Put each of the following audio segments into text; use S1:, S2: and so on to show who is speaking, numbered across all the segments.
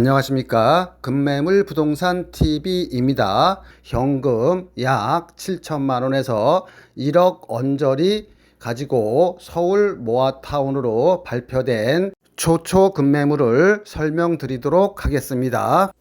S1: 안녕하십니까. 금매물 부동산 TV입니다. 현금 약 7천만 원에서 1억 언저리 가지고 서울 모아타운으로 발표된 초초 금매물을 설명드리도록 하겠습니다.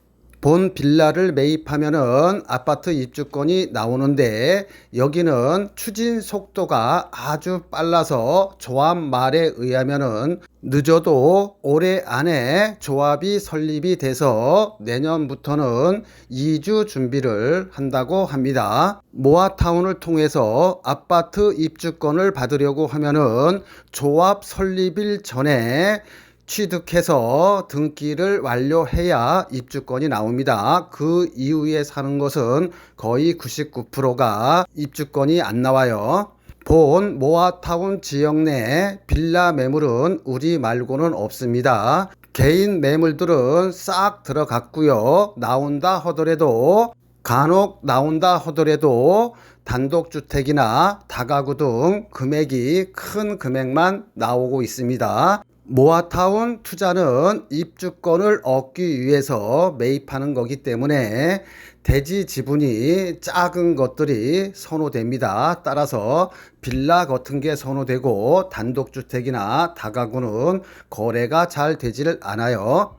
S1: 본 빌라를 매입하면은 아파트 입주권이 나오는데 여기는 추진 속도가 아주 빨라서 조합 말에 의하면은 늦어도 올해 안에 조합이 설립이 돼서 내년부터는 이주 준비를 한다고 합니다. 모아타운을 통해서 아파트 입주권을 받으려고 하면은 조합 설립일 전에 취득해서 등기를 완료해야 입주권이 나옵니다. 그 이후에 사는 것은 거의 99%가 입주권이 안 나와요. 본 모아타운 지역 내 빌라 매물은 우리 말고는 없습니다. 개인 매물들은 싹 들어갔고요. 나온다 하더라도 간혹 나온다 하더라도 단독주택이나 다가구 등 금액이 큰 금액만 나오고 있습니다. 모아타운 투자는 입주권을 얻기 위해서 매입하는 거기 때문에 대지 지분이 작은 것들이 선호됩니다. 따라서 빌라 같은 게 선호되고 단독주택이나 다가구는 거래가 잘 되지를 않아요.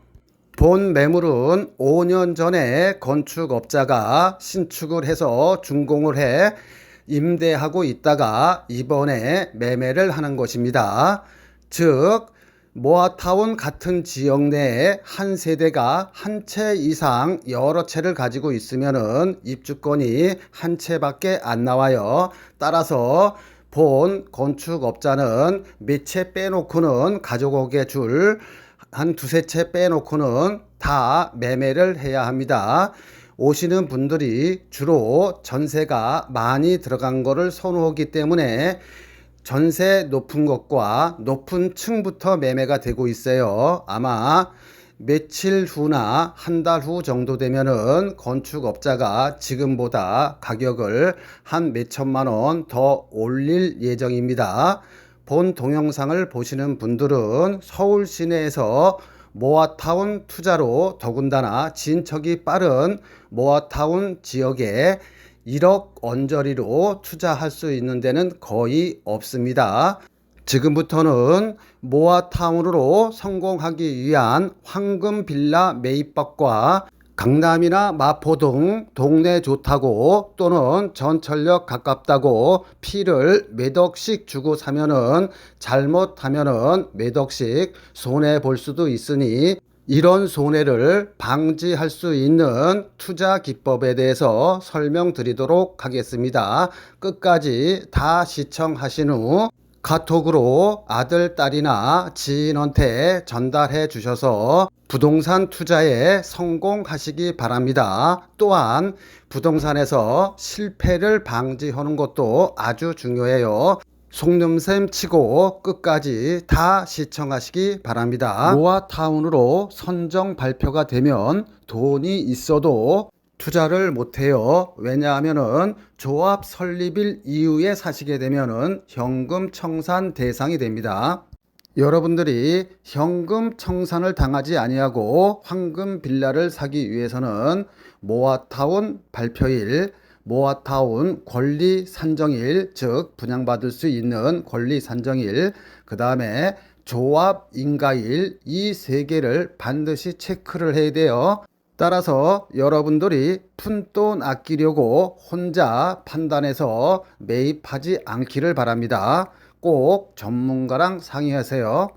S1: 본 매물은 5년 전에 건축업자가 신축을 해서 준공을 해 임대하고 있다가 이번에 매매를 하는 것입니다. 즉 모아타운 같은 지역 내에 한 세대가 한 채 이상 여러 채를 가지고 있으면은 입주권이 한 채밖에 안 나와요. 따라서 본 건축업자는 몇 채 빼놓고는 가족에게 줄 한 두세 채 빼놓고는 다 매매를 해야 합니다. 오시는 분들이 주로 전세가 많이 들어간 거를 선호하기 때문에 전세 높은 것과 높은 층부터 매매가 되고 있어요. 아마 며칠 후나 한 달 후 정도 되면은 건축업자가 지금보다 가격을 한 몇천만 원 더 올릴 예정입니다. 본 동영상을 보시는 분들은 서울 시내에서 모아타운 투자로 더군다나 진척이 빠른 모아타운 지역에 1억 언저리로 투자할 수 있는 데는 거의 없습니다. 지금부터는 모아타운으로 성공하기 위한 황금 빌라 매입법과 강남이나 마포 등 동네 좋다고 또는 전철역 가깝다고 피를 몇 억씩 주고 사면은 잘못하면은 몇 억씩 손해 볼 수도 있으니 이런 손해를 방지할 수 있는 투자 기법에 대해서 설명드리도록 하겠습니다. 끝까지 다 시청하신 후 카톡으로 아들, 딸이나 지인한테 전달해 주셔서 부동산 투자에 성공하시기 바랍니다. 또한 부동산에서 실패를 방지하는 것도 아주 중요해요. 속눈샘 치고 끝까지 다 시청하시기 바랍니다. 모아타운으로 선정 발표가 되면 돈이 있어도 투자를 못해요. 왜냐하면은 조합 설립일 이후에 사시게 되면은 현금 청산 대상이 됩니다. 여러분들이 현금 청산을 당하지 아니하고 황금 빌라를 사기 위해서는 모아타운 발표일, 모아타운 권리 산정일, 즉 분양받을 수 있는 권리 산정일, 그 다음에 조합 인가일, 이 세 개를 반드시 체크를 해야 돼요. 따라서 여러분들이 푼돈 아끼려고 혼자 판단해서 매입하지 않기를 바랍니다. 꼭 전문가랑 상의하세요.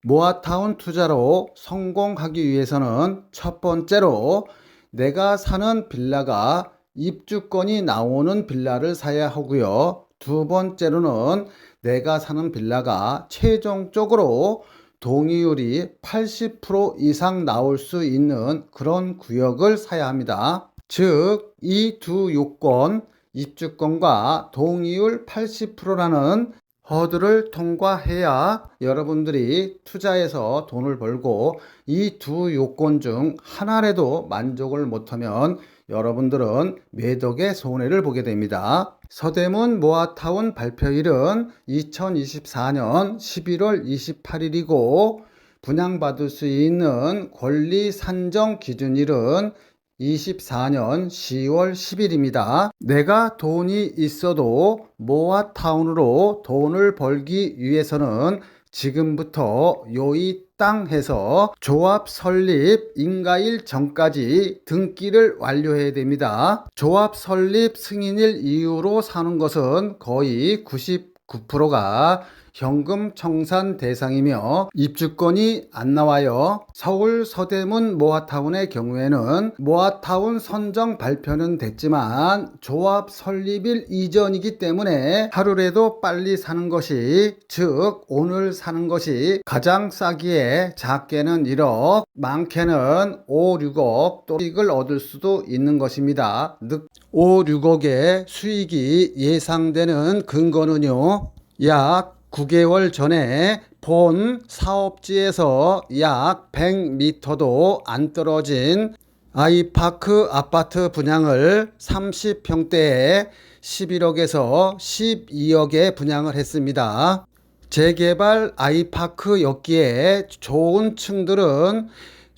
S1: 모아타운 투자로 성공하기 위해서는 첫 번째로 내가 사는 빌라가 입주권이 나오는 빌라를 사야 하고요. 두 번째로는 내가 사는 빌라가 최종적으로 동의율이 80% 이상 나올 수 있는 그런 구역을 사야 합니다. 즉, 이 두 요건, 입주권과 동의율 80%라는 허들을 통과해야 여러분들이 투자해서 돈을 벌고 이 두 요건 중 하나라도 만족을 못하면 여러분들은 매덕의 손해를 보게 됩니다. 서대문 모아타운 발표일은 2024년 11월 28일이고 분양받을 수 있는 권리 산정 기준일은 24년 10월 10일입니다. 내가 돈이 있어도 모아타운으로 돈을 벌기 위해서는 지금부터 요이 땅 해서 조합 설립 인가일 전까지 등기를 완료해야 됩니다. 조합 설립 승인일 이후로 사는 것은 거의 99%가 현금 청산 대상이며 입주권이 안 나와요. 서울 서대문 모아타운의 경우에는 모아타운 선정 발표는 됐지만 조합 설립일 이전이기 때문에 하루라도 빨리 사는 것이, 즉 오늘 사는 것이 가장 싸기에 작게는 1억, 많게는 5, 6억 또 수익을 얻을 수도 있는 것입니다. 5, 6억의 수익이 예상되는 근거는요, 약 9개월 전에 본 사업지에서 약 100m도 안 떨어진 아이파크 아파트 분양을 30평대에 11억에서 12억에 분양을 했습니다. 재개발 아이파크였기에 좋은 층들은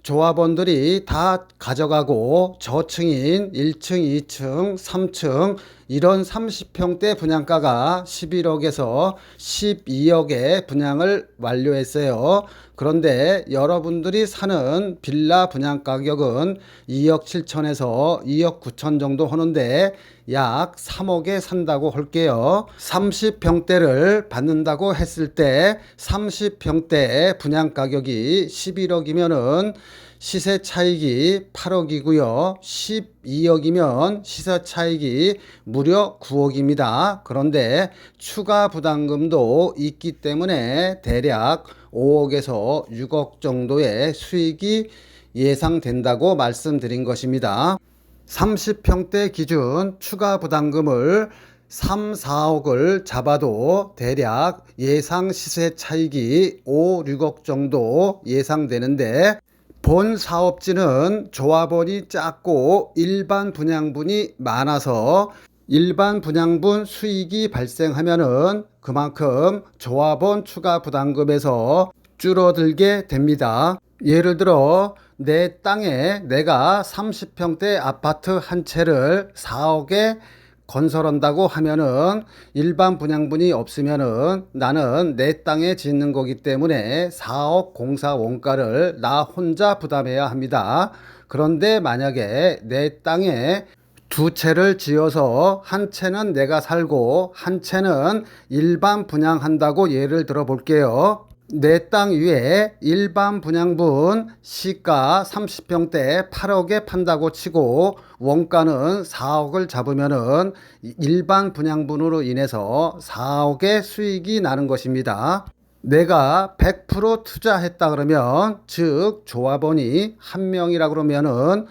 S1: 조합원들이 다 가져가고 저층인 1층, 2층, 3층 이런 30평대 분양가가 11억에서 12억에 분양을 완료했어요. 그런데 여러분들이 사는 빌라 분양 가격은 2억 7천에서 2억 9천 정도 하는데 약 3억에 산다고 할게요. 30평대를 받는다고 했을 때 30평대 분양 가격이 11억이면은 시세 차익이 8억이고요. 12억이면 시세 차익이 무려 9억입니다. 그런데 추가 부담금도 있기 때문에 대략 5억에서 6억 정도의 수익이 예상된다고 말씀드린 것입니다. 30평대 기준 추가 부담금을 3, 4억을 잡아도 대략 예상 시세 차익이 5, 6억 정도 예상되는데, 본 사업지는 조합원이 작고 일반 분양분이 많아서 일반 분양분 수익이 발생하면은 그만큼 조합원 추가 부담금에서 줄어들게 됩니다. 예를 들어 내 땅에 내가 30평대 아파트 한 채를 4억에 건설한다고 하면은 일반 분양분이 없으면은 나는 내 땅에 짓는 거기 때문에 4억 공사 원가를 나 혼자 부담해야 합니다. 그런데 만약에 내 땅에 두 채를 지어서 한 채는 내가 살고 한 채는 일반 분양한다고 예를 들어 볼게요. 내 땅 위에 일반 분양분 시가 30평대 8억에 판다고 치고 원가는 4억을 잡으면은 일반 분양분으로 인해서 4억의 수익이 나는 것입니다. 내가 100% 투자했다 그러면, 즉 조합원이 한 명이라 그러면은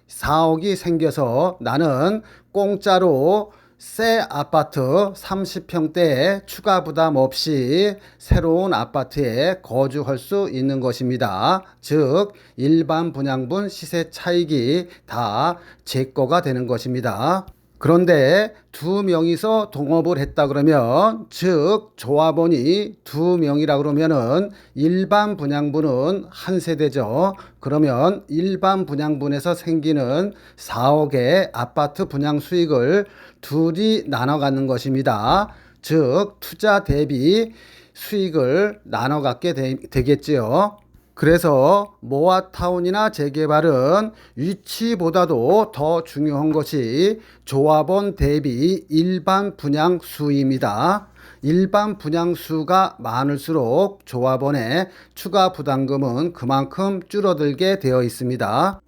S1: 4억이 생겨서 나는 공짜로 새 아파트 30평대에 추가 부담 없이 새로운 아파트에 거주할 수 있는 것입니다. 즉 일반 분양분 시세 차익이 다 제 거가 되는 것입니다. 그런데 두 명이서 동업을 했다 그러면, 즉 조합원이 두 명이라 그러면은 일반 분양분은 한 세대죠. 그러면 일반 분양분에서 생기는 4억의 아파트 분양 수익을 둘이 나눠 갖는 것입니다. 즉 투자 대비 수익을 나눠 갖게 되겠지요. 그래서 모아타운이나 재개발은 위치보다도 더 중요한 것이 조합원 대비 일반 분양 수입니다. 일반 분양 수가 많을수록 조합원의 추가 부담금은 그만큼 줄어들게 되어 있습니다.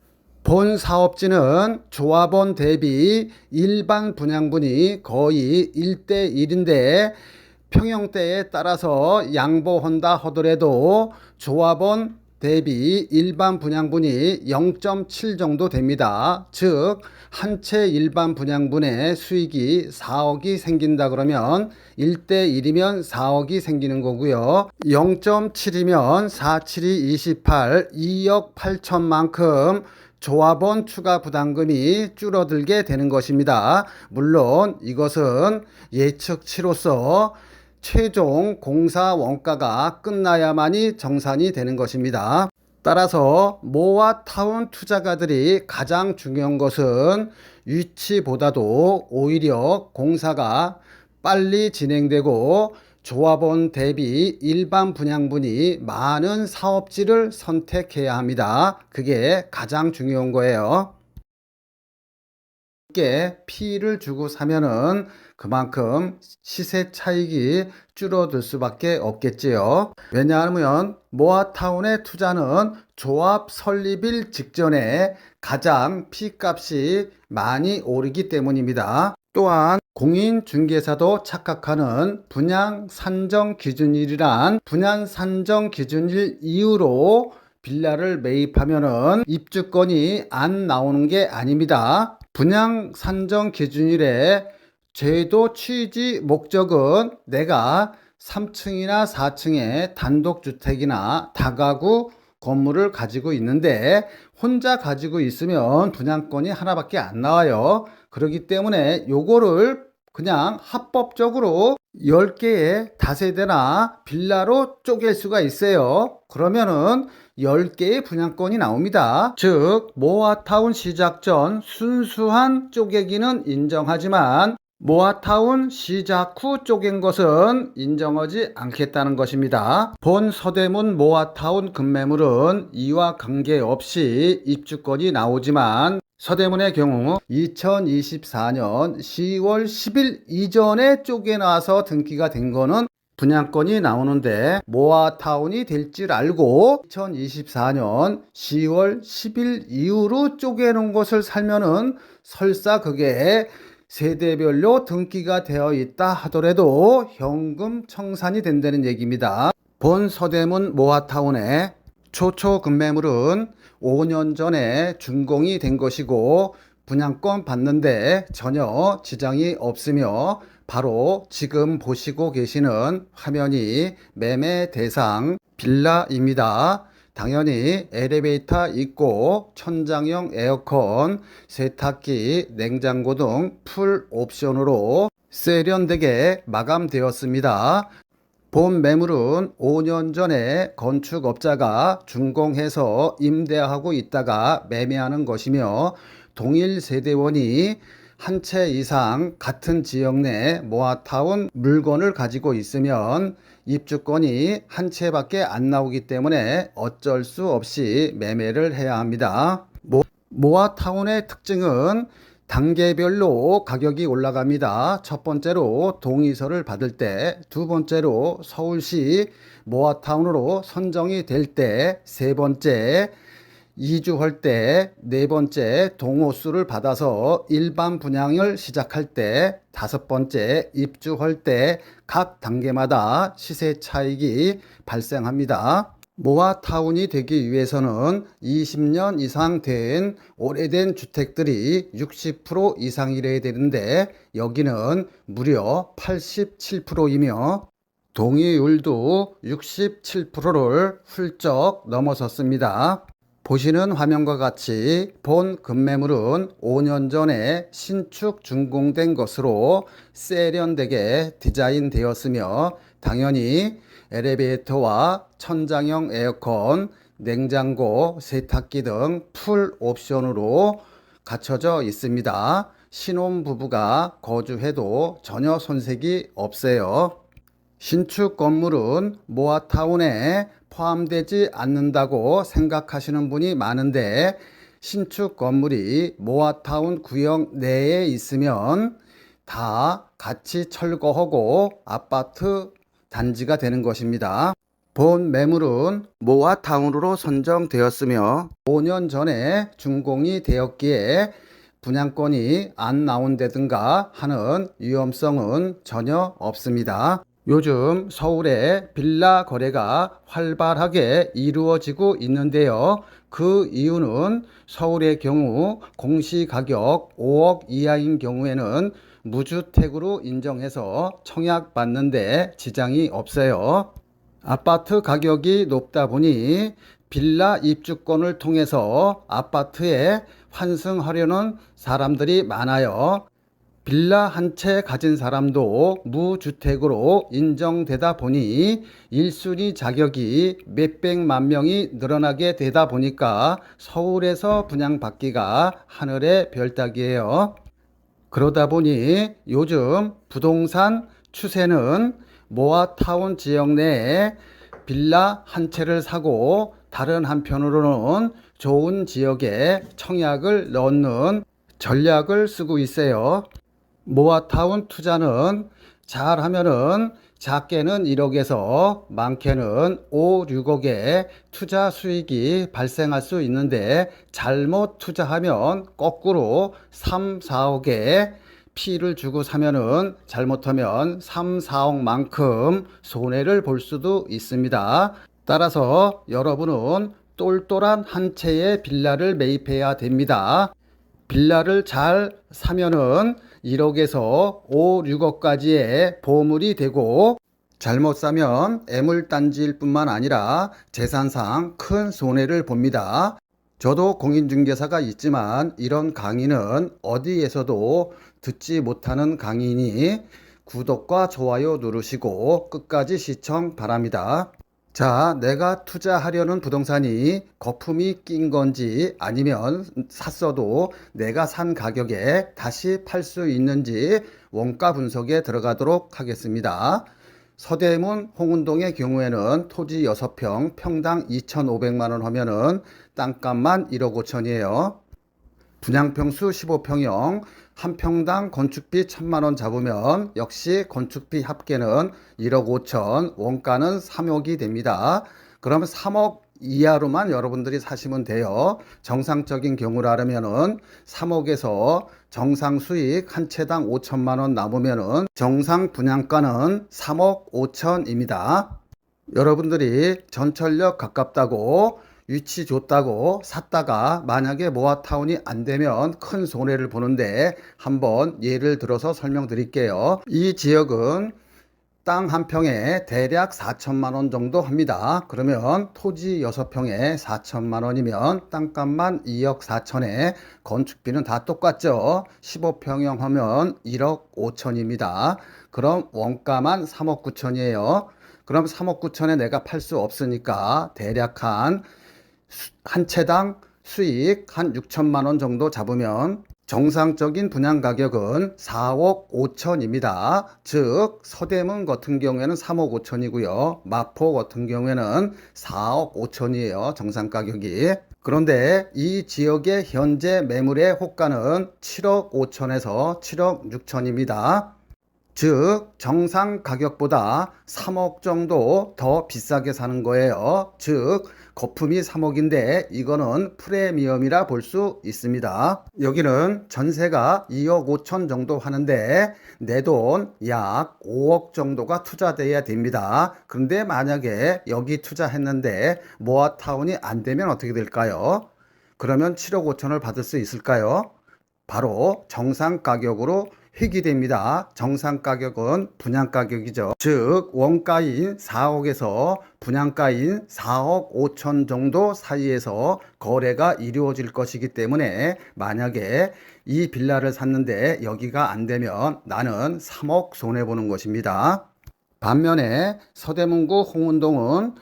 S1: 본 사업지는 조합원 대비 일반 분양분이 거의 1대1인데 평형대에 따라서 양보한다 하더라도 조합원 대비 일반 분양분이 0.7 정도 됩니다. 즉 한 채 일반 분양분의 수익이 4억이 생긴다 그러면 1대1이면 4억이 생기는 거고요. 0.7이면 4, 7이 28, 2억 8천만큼 조합원 추가 부담금이 줄어들게 되는 것입니다. 물론 이것은 예측치로서 최종 공사 원가가 끝나야만이 정산이 되는 것입니다. 따라서 모아타운 투자가들이 가장 중요한 것은 위치보다도 오히려 공사가 빨리 진행되고 조합원 대비 일반 분양분이 많은 사업지를 선택해야 합니다. 그게 가장 중요한 거예요. 피를 주고 사면은 그만큼 시세 차익이 줄어들 수밖에 없겠지요. 왜냐하면 모아타운의 투자는 조합 설립일 직전에 가장 피값이 많이 오르기 때문입니다. 또한 공인중개사도 착각하는 분양 산정 기준일이란 분양 산정 기준일 이후로 빌라를 매입하면은 입주권이 안 나오는 게 아닙니다. 분양 산정 기준일에 제도 취지 목적은 내가 3층이나 4층의 단독주택이나 다가구 건물을 가지고 있는데 혼자 가지고 있으면 분양권이 하나밖에 안 나와요. 그렇기 때문에 요거를 그냥 합법적으로 10개의 다세대나 빌라로 쪼갤 수가 있어요. 그러면은 10개의 분양권이 나옵니다. 즉 모아타운 시작 전 순수한 쪼개기는 인정하지만 모아타운 시작 후 쪼갠 것은 인정하지 않겠다는 것입니다. 본 서대문 모아타운 급매물은 이와 관계없이 입주권이 나오지만 서대문의 경우 2024년 10월 10일 이전에 쪼개놔서 등기가 된 거는 분양권이 나오는데 모아타운이 될 줄 알고 2024년 10월 10일 이후로 쪼개놓은 것을 살면은 설사 그게 세대별로 등기가 되어 있다 하더라도 현금 청산이 된다는 얘기입니다. 본 서대문 모아타운의 초초 급매물은 5년 전에 준공이 된 것이고 분양권 받는데 전혀 지장이 없으며 바로 지금 보시고 계시는 화면이 매매 대상 빌라입니다. 당연히 엘리베이터 있고 천장형 에어컨, 세탁기, 냉장고 등 풀 옵션으로 세련되게 마감되었습니다. 본 매물은 5년 전에 건축업자가 준공해서 임대하고 있다가 매매하는 것이며 동일 세대원이 한 채 이상 같은 지역 내 모아타운 물건을 가지고 있으면 입주권이 한 채밖에 안 나오기 때문에 어쩔 수 없이 매매를 해야 합니다. 모아타운의 특징은 단계별로 가격이 올라갑니다. 첫 번째로 동의서를 받을 때, 두 번째로 서울시 모아타운으로 선정이 될 때, 세 번째 이주할 때, 네 번째 동호수를 받아서 일반 분양을 시작할 때, 다섯 번째 입주할 때 각 단계마다 시세 차익이 발생합니다. 모아타운이 되기 위해서는 20년 이상 된 오래된 주택들이 60% 이상이래야 되는데 여기는 무려 87%이며 동의율도 67%를 훌쩍 넘어섰습니다. 보시는 화면과 같이 본 급매물은 5년 전에 신축 준공된 것으로 세련되게 디자인되었으며 당연히 엘리베이터와 천장형 에어컨, 냉장고, 세탁기 등 풀 옵션으로 갖춰져 있습니다. 신혼부부가 거주해도 전혀 손색이 없어요. 신축 건물은 모아타운에 포함되지 않는다고 생각하시는 분이 많은데 신축 건물이 모아타운 구역 내에 있으면 다 같이 철거하고 아파트 단지가 되는 것입니다. 본 매물은 모아타운으로 선정되었으며 5년 전에 준공이 되었기에 분양권이 안 나온다든가 하는 위험성은 전혀 없습니다. 요즘 서울에 빌라 거래가 활발하게 이루어지고 있는데요. 그 이유는 서울의 경우 공시가격 5억 이하인 경우에는 무주택으로 인정해서 청약받는데 지장이 없어요. 아파트 가격이 높다 보니 빌라 입주권을 통해서 아파트에 환승하려는 사람들이 많아요. 빌라 한 채 가진 사람도 무주택으로 인정되다 보니 1순위 자격이 몇백만 명이 늘어나게 되다 보니까 서울에서 분양받기가 하늘의 별 따기예요. 그러다 보니 요즘 부동산 추세는 모아타운 지역 내에 빌라 한 채를 사고 다른 한편으로는 좋은 지역에 청약을 넣는 전략을 쓰고 있어요. 모아타운 투자는 잘하면은 작게는 1억에서 많게는 5, 6억의 투자 수익이 발생할 수 있는데 잘못 투자하면 거꾸로 3, 4억의 피를 주고 사면은 잘못하면 3, 4억만큼 손해를 볼 수도 있습니다. 따라서 여러분은 똘똘한 한 채의 빌라를 매입해야 됩니다. 빌라를 잘 사면은 1억에서 5, 6억까지의 보물이 되고 잘못 사면 애물단지일 뿐만 아니라 재산상 큰 손해를 봅니다. 저도 공인중개사가 있지만 이런 강의는 어디에서도 듣지 못하는 강의니 구독과 좋아요 누르시고 끝까지 시청 바랍니다. 자, 내가 투자하려는 부동산이 거품이 낀 건지 아니면 샀어도 내가 산 가격에 다시 팔 수 있는지 원가 분석에 들어가도록 하겠습니다. 서대문 홍은동의 경우에는 토지 6평 평당 2,500만 원 하면은 땅값만 1억 5천이에요. 분양평수 15평형 한 평당 건축비 1,000만 원 잡으면 역시 건축비 합계는 1억 5천, 원가는 3억이 됩니다. 그러면 3억 이하로만 여러분들이 사시면 돼요. 정상적인 경우라면은 3억에서 정상 수익 한 채당 5천만 원 남으면은 정상 분양가는 3억 5천입니다. 여러분들이 전철역 가깝다고 위치 좋다고 샀다가 만약에 모아타운이 안 되면 큰 손해를 보는데 한번 예를 들어서 설명드릴게요. 이 지역은 땅 한 평에 대략 4천만 원 정도 합니다. 그러면 토지 6평에 4천만 원이면 땅값만 2억 4천에 건축비는 다 똑같죠. 15평형 하면 1억 5천입니다. 그럼 원가만 3억 9천이에요. 그럼 3억 9천에 내가 팔 수 없으니까 대략 한 채당 수익 한 6천만 원 정도 잡으면 정상적인 분양 가격은 4억 5천입니다. 즉 서대문 같은 경우에는 3억 5천이고요. 마포 같은 경우에는 4억 5천이에요. 정상 가격이. 그런데 이 지역의 현재 매물의 호가는 7억 5천에서 7억 6천입니다. 즉 정상 가격보다 3억 정도 더 비싸게 사는 거예요. 즉 거품이 3억인데 이거는 프리미엄이라 볼 수 있습니다. 여기는 전세가 2억 5천 정도 하는데 내 돈 약 5억 정도가 투자돼야 됩니다. 그런데 만약에 여기 투자했는데 모아타운이 안 되면 어떻게 될까요? 그러면 7억 5천을 받을 수 있을까요? 바로 정상 가격으로 회귀됩니다. 정상 가격은 분양 가격이죠. 즉 원가인 4억에서 분양가인 4억 5천 정도 사이에서 거래가 이루어질 것이기 때문에 만약에 이 빌라를 샀는데 여기가 안 되면 나는 3억 손해보는 것입니다. 반면에 서대문구 홍은동은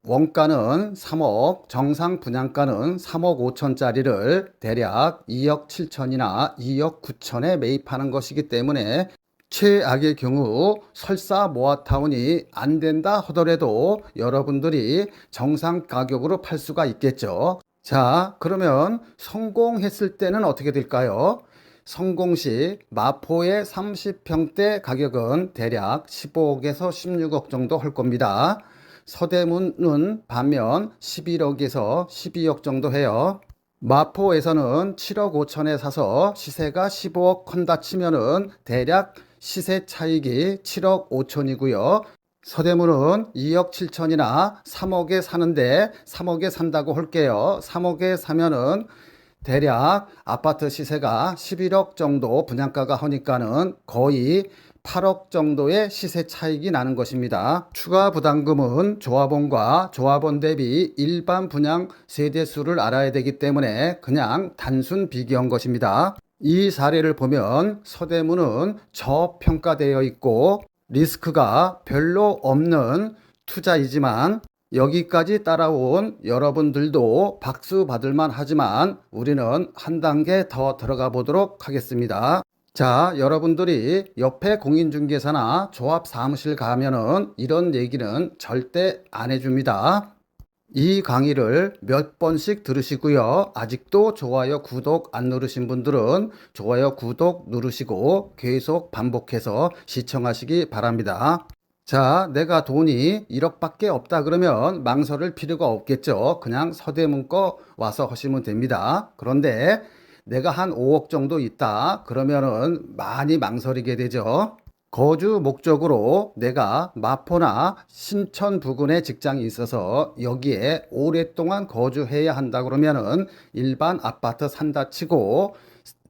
S1: 원가는 3억, 정상 분양가는 3억 5천짜리를 대략 2억 7천이나 2억 9천에 매입하는 것이기 때문에 최악의 경우 설사 모아타운이 안 된다 하더라도 여러분들이 정상 가격으로 팔 수가 있겠죠. 자, 그러면 성공했을 때는 어떻게 될까요? 성공 시 마포의 30평대 가격은 대략 15억에서 16억 정도 할 겁니다. 서대문은 반면 11억에서 12억 정도 해요. 마포에서는 7억 5천에 사서 시세가 15억 한다 치면은 대략 시세 차익이 7억 5천이고요. 서대문은 2억 7천이나 3억에 사는데 3억에 산다고 할게요. 3억에 사면은 대략 아파트 시세가 11억 정도 분양가가 하니까는 거의 8억 정도의 시세 차익이 나는 것입니다. 추가 부담금은 조합원과 조합원 대비 일반 분양 세대수를 알아야 되기 때문에 그냥 단순 비교한 것입니다. 이 사례를 보면 서대문은 저평가되어 있고 리스크가 별로 없는 투자이지만 여기까지 따라온 여러분들도 박수 받을만 하지만 우리는 한 단계 더 들어가 보도록 하겠습니다. 자, 여러분들이 옆에 공인중개사나 조합 사무실 가면은 이런 얘기는 절대 안 해줍니다. 이 강의를 몇 번씩 들으시고요. 아직도 좋아요, 구독 안 누르신 분들은 좋아요, 구독 누르시고 계속 반복해서 시청하시기 바랍니다. 자, 내가 돈이 1억밖에 없다 그러면 망설일 필요가 없겠죠. 그냥 서대문 거 와서 하시면 됩니다. 그런데 내가 한 5억 정도 있다 그러면은 많이 망설이게 되죠. 거주 목적으로 내가 마포나 신천 부근에 직장이 있어서 여기에 오랫동안 거주해야 한다 그러면은 일반 아파트 산다 치고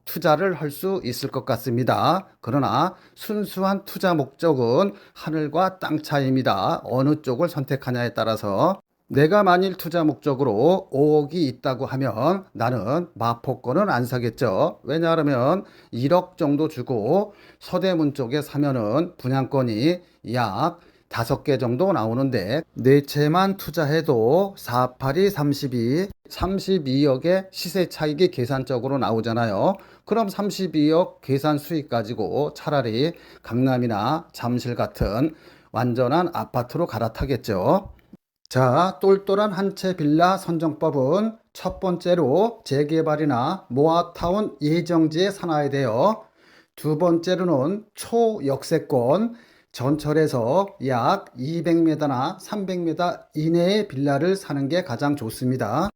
S1: 투자를 할 수 있을 것 같습니다. 그러나 순수한 투자 목적은 하늘과 땅 차이입니다. 어느 쪽을 선택하냐에 따라서 내가 만일 투자 목적으로 5억이 있다고 하면 나는 마포권은 안 사겠죠. 왜냐하면 1억 정도 주고 서대문 쪽에 사면은 분양권이 약 5개 정도 나오는데 네 채만 투자해도 4, 8이 32, 32억의 시세 차익이 계산적으로 나오잖아요. 그럼 32억 계산 수익 가지고 차라리 강남이나 잠실 같은 완전한 아파트로 갈아타겠죠. 자, 똘똘한 한 채 빌라 선정법은 첫 번째로 재개발이나 모아타운 예정지에 사놔야 돼요. 두 번째로는 초역세권, 전철에서 약 200m나 300m 이내의 빌라를 사는 게 가장 좋습니다.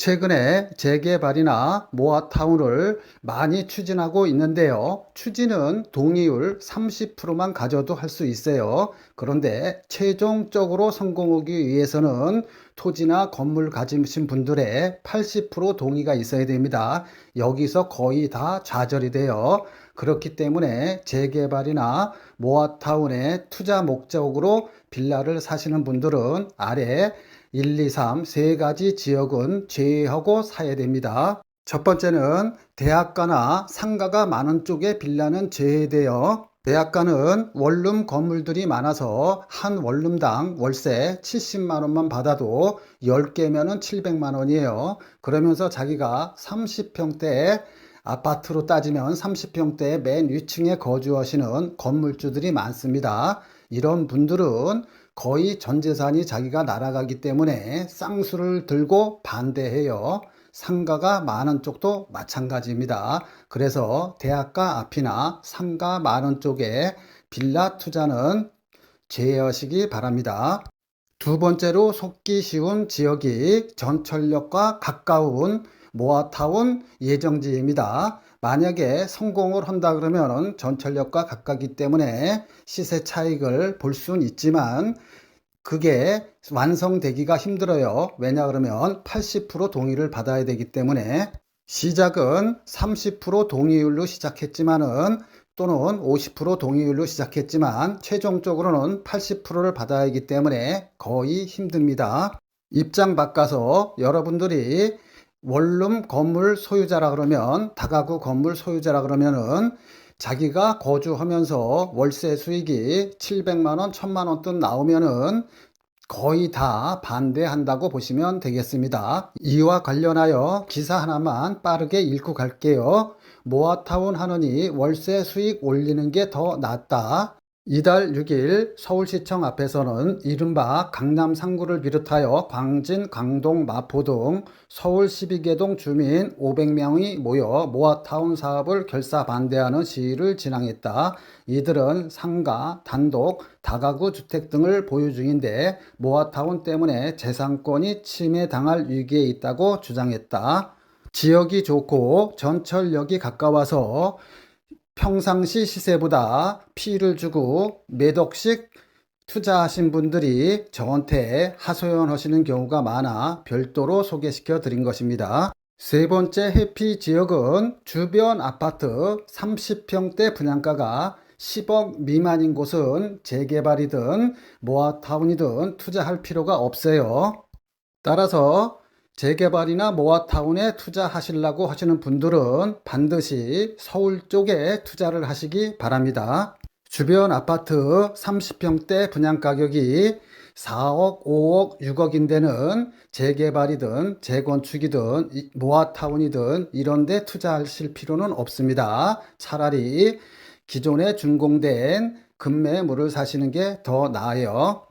S1: 최근에 재개발이나 모아타운을 많이 추진하고 있는데요. 추진은 동의율 30%만 가져도 할 수 있어요. 그런데 최종적으로 성공하기 위해서는 토지나 건물 가지신 분들의 80% 동의가 있어야 됩니다. 여기서 거의 다 좌절이 돼요. 그렇기 때문에 재개발이나 모아타운의 투자 목적으로 빌라를 사시는 분들은 아래 1, 2, 3, 세 가지 지역은 제외하고 사야 됩니다. 첫 번째는 대학가나 상가가 많은 쪽에 빌라는 제외돼요. 대학가는 원룸 건물들이 많아서 한 원룸당 월세 70만 원만 받아도 10개면은 700만 원이에요. 그러면서 자기가 30평대 아파트로 따지면 30평대 맨 위층에 거주하시는 건물주들이 많습니다. 이런 분들은 거의 전 재산이 자기가 날아가기 때문에 쌍수를 들고 반대해요. 상가가 많은 쪽도 마찬가지입니다. 그래서 대학가 앞이나 상가 많은 쪽에 빌라 투자는 제외하시기 바랍니다. 두 번째로 속기 쉬운 지역이 전철역과 가까운 모아타운 예정지입니다. 만약에 성공을 한다 그러면 전철역과 가깝기 때문에 시세 차익을 볼 수는 있지만 그게 완성되기가 힘들어요. 왜냐 그러면 80% 동의를 받아야 되기 때문에 시작은 30% 동의율로 시작했지만은 또는 50% 동의율로 시작했지만 최종적으로는 80%를 받아야 하기 때문에 거의 힘듭니다. 입장 바꿔서 여러분들이 원룸 건물 소유자라 그러면 다가구 건물 소유자라 그러면은 자기가 거주하면서 월세 수익이 700만 원, 1000만 원 돈 나오면은 거의 다 반대한다고 보시면 되겠습니다. 이와 관련하여 기사 하나만 빠르게 읽고 갈게요. 모아타운 하느니 월세 수익 올리는 게 더 낫다. 이달 6일 서울시청 앞에서는 이른바 강남 3구를 비롯하여 광진, 강동, 마포 등 서울 12개 동 주민 500명이 모여 모아타운 사업을 결사 반대하는 시위를 진행했다. 이들은 상가, 단독, 다가구 주택 등을 보유 중인데 모아타운 때문에 재산권이 침해당할 위기에 있다고 주장했다. 지역이 좋고 전철역이 가까워서 평상시 시세보다 피를 주고 몇 억씩 투자하신 분들이 저한테 하소연하시는 경우가 많아 별도로 소개시켜 드린 것입니다. 세 번째 해피 지역은 주변 아파트 30평대 분양가가 10억 미만인 곳은 재개발이든 모아타운이든 투자할 필요가 없어요. 따라서 재개발이나 모아타운에 투자하시려고 하시는 분들은 반드시 서울 쪽에 투자를 하시기 바랍니다. 주변 아파트 30평대 분양 가격이 4억, 5억, 6억인 데는 재개발이든 재건축이든 모아타운이든 이런 데 투자하실 필요는 없습니다. 차라리 기존에 준공된 급매물을 사시는 게 더 나아요.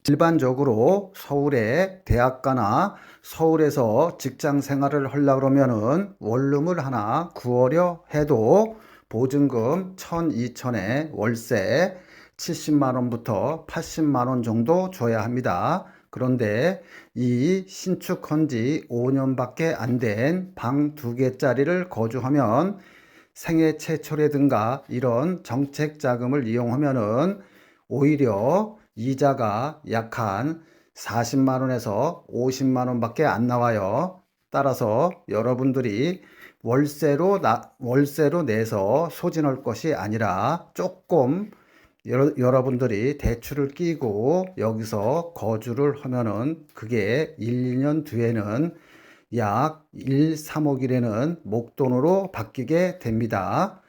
S1: 일반적으로 서울의 대학가나 서울에서 직장 생활을 하려고 그러면은 원룸을 하나 구하려 해도 보증금 1,000, 2,000에 월세 70만 원부터 80만 원 정도 줘야 합니다. 그런데 이 신축한 지 5년밖에 안 된 방 2개짜리를 거주하면 생애 최초라든가 이런 정책 자금을 이용하면은 오히려 이자가 약 한 40만 원에서 50만 원밖에 안 나와요. 따라서 여러분들이 월세로 내서 소진할 것이 아니라 조금 여러분들이 대출을 끼고 여기서 거주를 하면은 그게 1, 2년 뒤에는 약 1, 3억이라는 목돈으로 바뀌게 됩니다.